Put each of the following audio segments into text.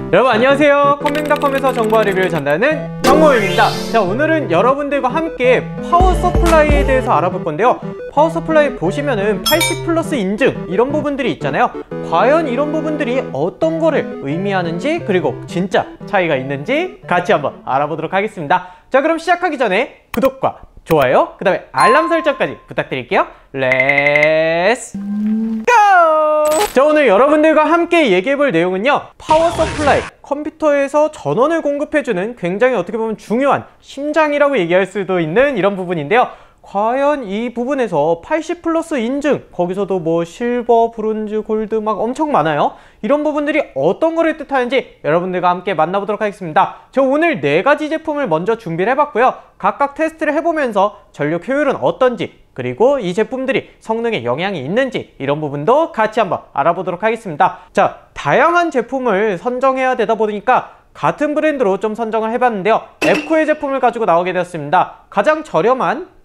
여러분 안녕하세요. 컴맹닷컴에서 정보와 리뷰를 전달하는 정모입니다. 자, 오늘은 여러분들과 함께 파워 서플라이에 대해서 알아볼 건데요. 파워 서플라이 보시면은 80 플러스 인증 이런 부분들이 있잖아요. 과연 이런 부분들이 어떤 거를 의미하는지, 그리고 진짜 차이가 있는지 같이 한번 알아보도록 하겠습니다. 자, 그럼 시작하기 전에 구독과 좋아요, 그 다음에 알람 설정까지 부탁드릴게요. 렛츠 고! 자, 오늘 여러분들과 함께 얘기해볼 내용은요, 파워 서플라이, 컴퓨터에서 전원을 공급해주는 굉장히 어떻게 보면 중요한 심장이라고 얘기할 수도 있는 이런 부분인데요. 과연 이 부분에서 80 플러스 인증, 거기서도 뭐 실버, 브론즈, 골드 막 엄청 많아요. 이런 부분들이 어떤 거를 뜻하는지 여러분들과 함께 만나보도록 하겠습니다. 저 오늘 4가지 제품을 먼저 준비를 해봤고요. 각각 테스트를 해보면서 전력 효율은 어떤지, 그리고 이 제품들이 성능에 영향이 있는지 이런 부분도 같이 한번 알아보도록 하겠습니다. 자, 다양한 제품을 선정해야 되다 보니까 같은 브랜드로 좀 선정을 해봤는데요. 에코의 제품을 가지고 나오게 되었습니다. 가장 저렴한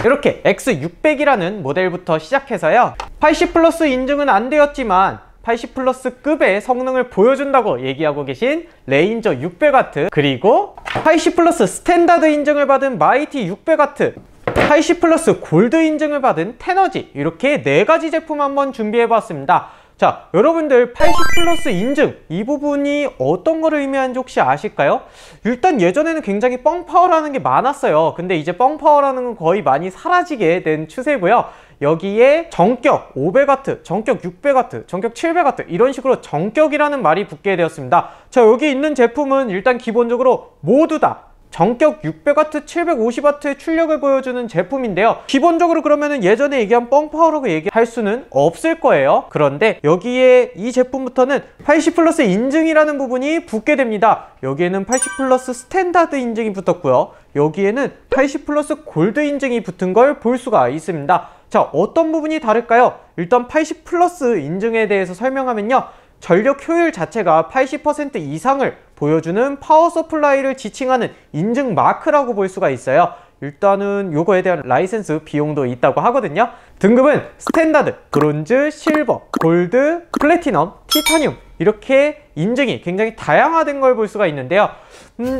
이렇게 X600이라는 모델부터 시작해서요, 80 플러스 인증은 안 되었지만 80 플러스 급의 성능을 보여준다고 얘기하고 계신 레인저 600W, 그리고 80 플러스 스탠다드 인증을 받은 마이티 600W, 80 플러스 골드 인증을 받은 테너지, 이렇게 4가지 제품 한번 준비해봤습니다. 자, 여러분들 80 플러스 인증, 이 부분이 어떤 거를 의미하는지 혹시 아실까요? 일단 예전에는 굉장히 뻥파워라는 게 많았어요. 근데 이제 뻥파워라는 건 거의 많이 사라지게 된 추세고요. 여기에 정격 500W, 정격 600W, 정격 700W 이런 식으로 정격이라는 말이 붙게 되었습니다. 자, 여기 있는 제품은 일단 기본적으로 모두 다 정격 600W, 750W의 출력을 보여주는 제품인데요. 기본적으로 그러면은 예전에 얘기한 뻥파워라고 얘기할 수는 없을 거예요. 그런데 여기에 이 제품부터는 80 플러스 인증이라는 부분이 붙게 됩니다. 여기에는 80 플러스 스탠다드 인증이 붙었고요. 여기에는 80 플러스 골드 인증이 붙은 걸 볼 수가 있습니다. 자, 어떤 부분이 다를까요? 일단 80 플러스 인증에 대해서 설명하면요, 전력 효율 자체가 80% 이상을 보여주는 파워 서플라이를 지칭하는 인증 마크라고 볼 수가 있어요. 일단은 요거에 대한 라이센스 비용도 있다고 하거든요. 등급은 스탠다드, 브론즈, 실버, 골드, 플래티넘, 티타늄, 이렇게 인증이 굉장히 다양화된 걸 볼 수가 있는데요.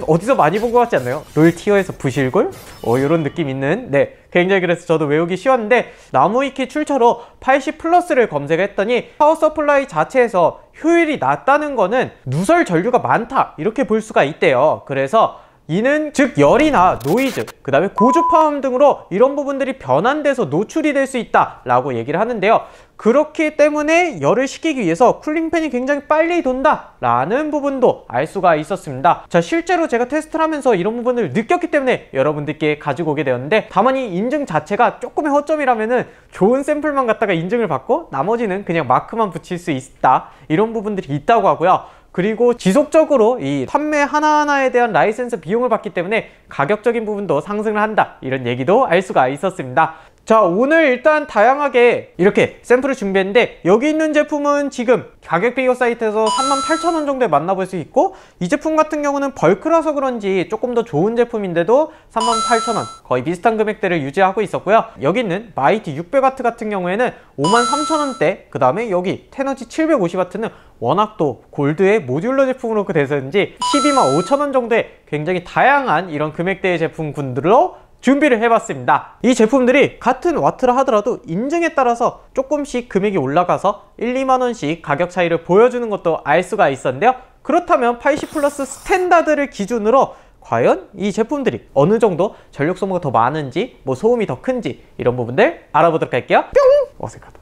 어디서 많이 본 것 같지 않나요? 롤 티어에서 부실골? 이런 느낌 있는, 굉장히 그래서 저도 외우기 쉬웠는데, 나무위키 출처로 80 플러스를 검색했더니 파워 서플라이 자체에서 효율이 낮다는 거는 누설 전류가 많다, 이렇게 볼 수가 있대요. 그래서 이는 즉 열이나 노이즈, 그 다음에 고주파음 등으로 이런 부분들이 변환돼서 노출이 될 수 있다 라고 얘기를 하는데요. 그렇기 때문에 열을 식히기 위해서 쿨링팬이 굉장히 빨리 돈다 라는 부분도 알 수가 있었습니다. 자, 실제로 제가 테스트를 하면서 이런 부분을 느꼈기 때문에 여러분들께 가지고 오게 되었는데, 다만 이 인증 자체가 조금의 허점이라면은 좋은 샘플만 갖다가 인증을 받고 나머지는 그냥 마크만 붙일 수 있다, 이런 부분들이 있다고 하고요. 그리고 지속적으로 이 판매 하나하나에 대한 라이센스 비용을 받기 때문에 가격적인 부분도 상승을 한다, 이런 얘기도 알 수가 있었습니다. 자, 오늘 일단 다양하게 이렇게 샘플을 준비했는데, 여기 있는 제품은 지금 가격 비교 사이트에서 38,000원 정도에 만나볼 수 있고, 이 제품 같은 경우는 벌크라서 그런지 조금 더 좋은 제품인데도 38,000원, 거의 비슷한 금액대를 유지하고 있었고요. 여기 있는 마이티 600W 같은 경우에는 53,000원대, 그 다음에 여기 테너지 750W는 워낙 또 골드의 모듈러 제품으로 돼서인지 125,000원 정도의 굉장히 다양한 이런 금액대의 제품군들로 준비를 해봤습니다. 이 제품들이 같은 와트라 하더라도 인증에 따라서 조금씩 금액이 올라가서 1, 2만원씩 가격 차이를 보여주는 것도 알 수가 있었는데요. 그렇다면 80 플러스 스탠다드를 기준으로 과연 이 제품들이 어느 정도 전력 소모가 더 많은지, 뭐 소음이 더 큰지, 이런 부분들 알아보도록 할게요. 뿅! 어색하다.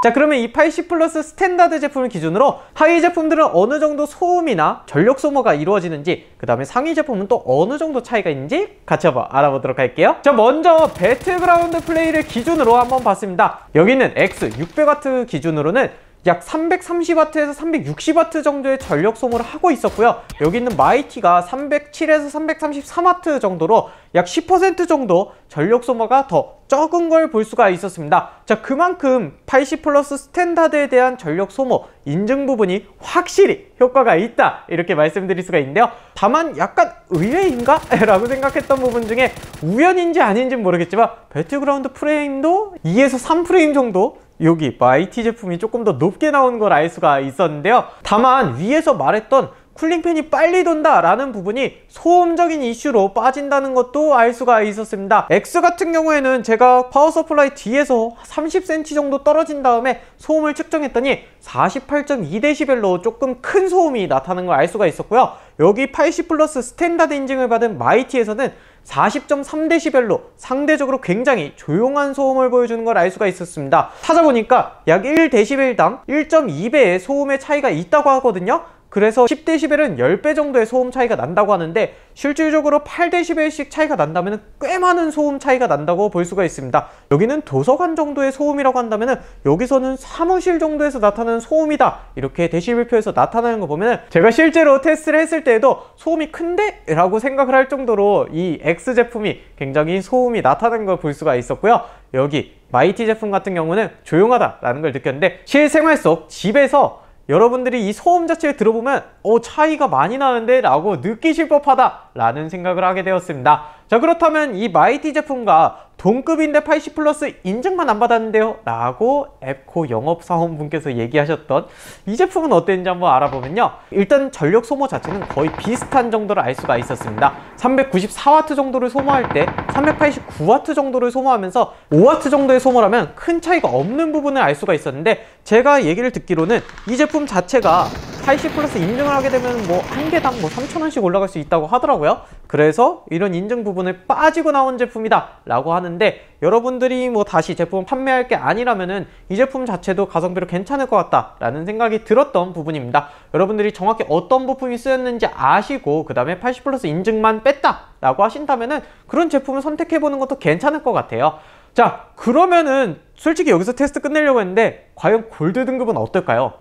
자, 그러면 이 80 플러스 스탠다드 제품을 기준으로 하위 제품들은 어느 정도 소음이나 전력 소모가 이루어지는지, 그 다음에 상위 제품은 또 어느 정도 차이가 있는지 같이 한번 알아보도록 할게요. 자, 먼저 배틀그라운드 플레이를 기준으로 한번 봤습니다. 여기 있는 X600W 기준으로는 약 330W에서 360W 정도의 전력 소모를 하고 있었고요. 여기 있는 마이티가 307에서 333W 정도로 약 10% 정도 전력 소모가 더 적은 걸 볼 수가 있었습니다. 자, 그만큼 80 플러스 스탠다드에 대한 전력 소모 인증 부분이 확실히 효과가 있다, 이렇게 말씀드릴 수가 있는데요. 다만 약간 의외인가? 라고 생각했던 부분 중에 우연인지 아닌지는 모르겠지만 배틀그라운드 프레임도 2에서 3프레임 정도 여기 YT 제품이 조금 더 높게 나온 걸 알 수가 있었는데요. 다만 위에서 말했던 쿨링팬이 빨리 돈다 라는 부분이 소음적인 이슈로 빠진다는 것도 알 수가 있었습니다. X 같은 경우에는 제가 파워 서플라이 뒤에서 30cm 정도 떨어진 다음에 소음을 측정했더니 48.2dB로 조금 큰 소음이 나타나는 걸 알 수가 있었고요. 여기 80 플러스 스탠다드 인증을 받은 마이티에서는 40.3dB로 상대적으로 굉장히 조용한 소음을 보여주는 걸 알 수가 있었습니다. 찾아보니까 약 1dB당 1.2배의 소음의 차이가 있다고 하거든요. 그래서 10dB은 10배 정도의 소음 차이가 난다고 하는데 실질적으로 8dB씩 차이가 난다면 꽤 많은 소음 차이가 난다고 볼 수가 있습니다. 여기는 도서관 정도의 소음이라고 한다면 여기서는 사무실 정도에서 나타나는 소음이다, 이렇게 데시벨표에서 나타나는 거 보면 제가 실제로 테스트를 했을 때에도 소음이 큰데? 라고 생각을 할 정도로 이 X 제품이 굉장히 소음이 나타나는 걸 볼 수가 있었고요. 여기 마이티 제품 같은 경우는 조용하다라는 걸 느꼈는데 실생활 속 집에서 여러분들이 이 소음 자체를 들어보면 차이가 많이 나는데 라고 느끼실 법하다 라는 생각을 하게 되었습니다. 자, 그렇다면 이 마이티 제품과 동급인데 80 플러스 인증만 안 받았는데요 라고 앱코 영업사원분께서 얘기하셨던 이 제품은 어땠는지 한번 알아보면요, 일단 전력 소모 자체는 거의 비슷한 정도를 알 수가 있었습니다. 394W 정도를 소모할 때 389W 정도를 소모하면서 5W 정도의 소모라면 큰 차이가 없는 부분을 알 수가 있었는데, 제가 얘기를 듣기로는 이 제품 자체가 80 플러스 인증을 하게 되면 한 개당 3,000원씩 올라갈 수 있다고 하더라고요. 그래서 이런 인증 부분을 빠지고 나온 제품이다 라고 하는데, 여러분들이 다시 제품을 판매할 게 아니라면은 이 제품 자체도 가성비로 괜찮을 것 같다 라는 생각이 들었던 부분입니다. 여러분들이 정확히 어떤 부품이 쓰였는지 아시고 그 다음에 80 플러스 인증만 뺐다 라고 하신다면은 그런 제품을 선택해보는 것도 괜찮을 것 같아요. 자, 그러면은 솔직히 여기서 테스트 끝내려고 했는데 과연 골드 등급은 어떨까요?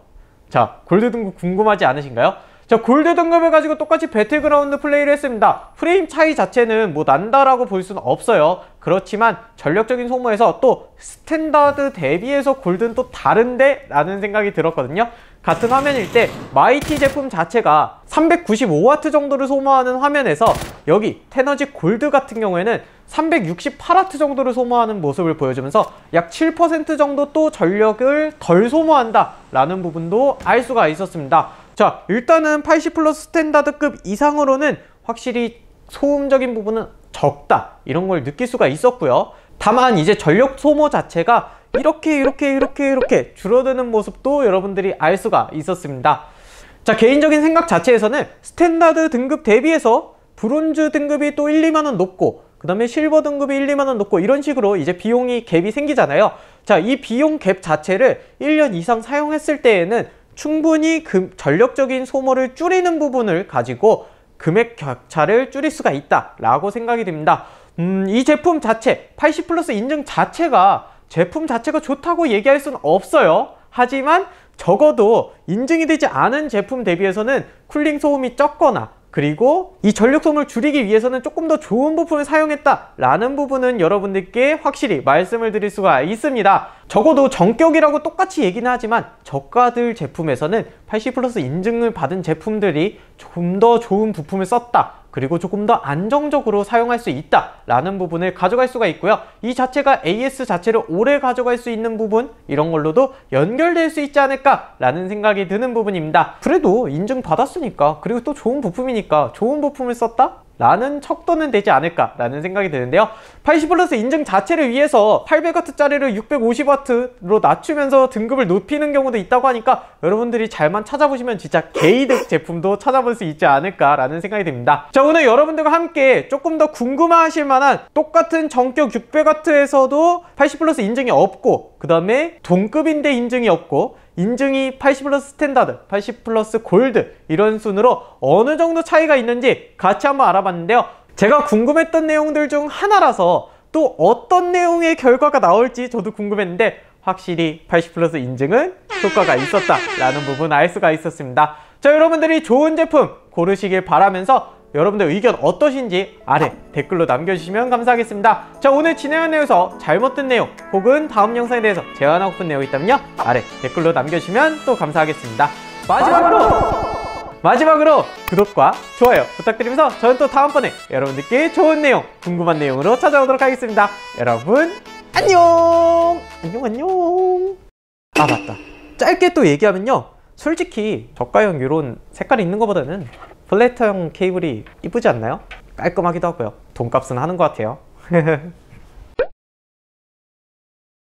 자, 골드 등급 궁금하지 않으신가요? 자, 골드 등급을 가지고 똑같이 배틀그라운드 플레이를 했습니다. 프레임 차이 자체는 난다라고 볼 수는 없어요. 그렇지만 전력적인 소모에서 또 스탠다드 대비해서 골드는 또 다른데? 라는 생각이 들었거든요. 같은 화면일 때 마이티 제품 자체가 395W 정도를 소모하는 화면에서 여기 테너지 골드 같은 경우에는 368W 정도를 소모하는 모습을 보여주면서 약 7% 정도 또 전력을 덜 소모한다 라는 부분도 알 수가 있었습니다. 자, 일단은 80 플러스 스탠다드급 이상으로는 확실히 소음적인 부분은 적다, 이런 걸 느낄 수가 있었고요. 다만 이제 전력 소모 자체가 이렇게 줄어드는 모습도 여러분들이 알 수가 있었습니다. 자, 개인적인 생각 자체에서는 스탠다드 등급 대비해서 브론즈 등급이 또 1, 2만원 높고 그 다음에 실버 등급이 1, 2만원 높고 이런 식으로 이제 비용이 갭이 생기잖아요. 자, 이 비용 갭 자체를 1년 이상 사용했을 때에는 충분히 전력적인 소모를 줄이는 부분을 가지고 금액 격차를 줄일 수가 있다 라고 생각이 듭니다. 이 제품 자체 80 플러스 인증 자체가 제품 자체가 좋다고 얘기할 수는 없어요. 하지만 적어도 인증이 되지 않은 제품 대비해서는 쿨링 소음이 적거나 그리고 이 전력 소모를 줄이기 위해서는 조금 더 좋은 부품을 사용했다 라는 부분은 여러분들께 확실히 말씀을 드릴 수가 있습니다. 적어도 정격이라고 똑같이 얘기는 하지만 저가들 제품에서는 80 플러스 인증을 받은 제품들이 조금 더 좋은 부품을 썼다, 그리고 조금 더 안정적으로 사용할 수 있다 라는 부분을 가져갈 수가 있고요. 이 자체가 AS 자체를 오래 가져갈 수 있는 부분, 이런 걸로도 연결될 수 있지 않을까 라는 생각이 드는 부분입니다. 그래도 인증 받았으니까, 그리고 또 좋은 부품이니까 좋은 부품을 썼다? 라는 척도는 되지 않을까 라는 생각이 드는데요. 80 플러스 인증 자체를 위해서 800W 짜리를 650W로 낮추면서 등급을 높이는 경우도 있다고 하니까 여러분들이 잘만 찾아보시면 진짜 개이득 제품도 찾아볼 수 있지 않을까 라는 생각이 듭니다. 자, 오늘 여러분들과 함께 조금 더 궁금하실 만한 똑같은 정격 600W에서도 80 플러스 인증이 없고 그 다음에 동급인데 인증이 없고 인증이 80 플러스 스탠다드, 80 플러스 골드 이런 순으로 어느 정도 차이가 있는지 같이 한번 알아봤는데요. 제가 궁금했던 내용들 중 하나라서 또 어떤 내용의 결과가 나올지 저도 궁금했는데 확실히 80 플러스 인증은 효과가 있었다라는 부분 알 수가 있었습니다. 자, 여러분들이 좋은 제품 고르시길 바라면서 여러분들 의견 어떠신지 아래 댓글로 남겨주시면 감사하겠습니다. 자, 오늘 진행한 내용에서 잘못 든 내용 혹은 다음 영상에 대해서 제안하고픈 내용이 있다면요, 아래 댓글로 남겨주시면 또 감사하겠습니다. 마지막으로 구독과 좋아요 부탁드리면서 저는 또 다음번에 여러분들께 좋은 내용, 궁금한 내용으로 찾아오도록 하겠습니다. 여러분 안녕. 아 맞다, 짧게 또 얘기하면요, 솔직히 저가형 이런 색깔이 있는 것보다는 플래터형 케이블이 이쁘지 않나요? 깔끔하기도 하고요, 돈값은 하는 것 같아요.